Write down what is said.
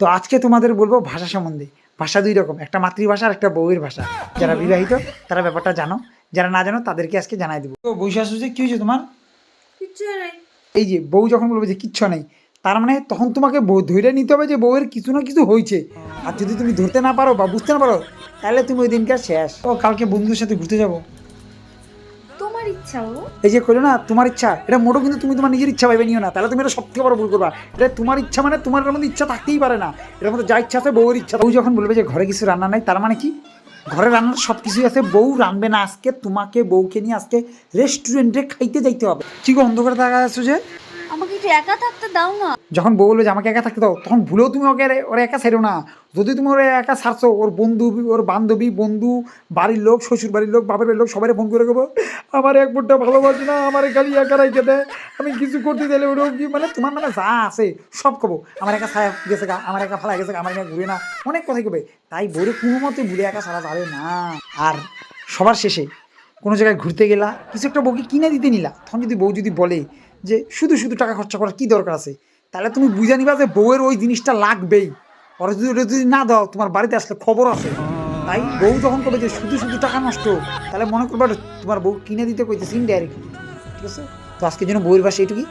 তো আজকে তোমাদের বলবো ভাষা সম্বন্ধে। ভাষা দুই রকম, একটা মাতৃভাষা আর একটা বউয়ের ভাষা। যারা বিবাহিত তারা ব্যাপারটা জানো, যারা না জানো তাদেরকে আজকে জানাই দেবো। তো বৈশা শুনছে কি হয়েছে তোমার? কিচ্ছু নাই। এই যে বউ যখন বলবে যে কিচ্ছু নেই, তার মানে তখন তোমাকে ধরে নিতে হবে যে বউয়ের কিছু না কিছু হয়েছে। আর যদি তুমি ধরতে না পারো বা বুঝতে না পারো, তাহলে তুমি ওই দিনকার শেষ। ও কালকে বন্ধুদের সাথে ঘুরতে যাবো। তোমার ইচ্ছা ও। এই যে করো না তোমার ইচ্ছা, এটা মোটো কিন্তু তুমি তোমার নিজের ইচ্ছা ভাবে নিও না, তাহলে তুমি এটা সব থেকে বড় ভুল করবা। এটা তোমার ইচ্ছা মানে তোমার এর মধ্যে ইচ্ছা থাকতেই পারে না, এর মধ্যে যা ইচ্ছা আছে বউয়ের ইচ্ছা। বউ যখন বলবে যে ঘরে কিছু রান্না নাই, তার মানে কি ঘরে রান্নার সব কিছুই আছে, বউ রানবে না। আজকে তোমাকে বউকে নিয়ে আজকে রেস্টুরেন্টে খাইতে যাইতে হবে। কি গো অন্ধকারে দেখা যাচ্ছে যে? আমাকে একটু একা থাকতে দাও না। যখন বউ বলবে যে আমাকে একা থাকতে দাও, তখন ভুলেও তুমি ওরে একা ছেড়ো না। যদি তুমি ওরে একা ছাড়ছো, ওর বন্ধু, ওর বান্ধবী, বন্ধু, বাড়ির লোক, শ্বশুর বাড়ির লোক, বাপের বাড়ির লোক সবাই ফোন করে দেবো, আমার এক বোনটা ভালোবাসে না, আমার খালি একা রাইখে দেয়, আমি কিছু করতে চাইলে ওরকম কি মানে তোমার মানে যা আছে সব কবো। আমার একা ছায়া গেছে গা, আমার একা ফালা গেছে গা, আমার একা ঘুরে না, অনেক কথাই কবে। তাই বউরে কোনো মতে ভুলে একা ছাড়া যাবে না। আর সবার শেষে কোনো জায়গায় ঘুরতে গেলা, কিছু একটা বউকে কিনে দিতে নিলা, তখন যদি বউ যদি বলে যে শুধু শুধু টাকা খরচা করার কী দরকার আছে, তাহলে তুমি বুঝে নিবা যে বউয়ের ওই জিনিসটা লাগবেই। ওরা যদি ওটা যদি না দাও, তোমার বাড়িতে আসলে খবর আছে। তাই বউ যখন করবে যে শুধু শুধু টাকা নষ্ট, তাহলে মনে করবে তোমার বউ কিনে দিতে কইতেছি ইনডাইরেক্টলি। ঠিক আছে, তো আজকের জন্য বউয়ের ভাষা এইটুকুই।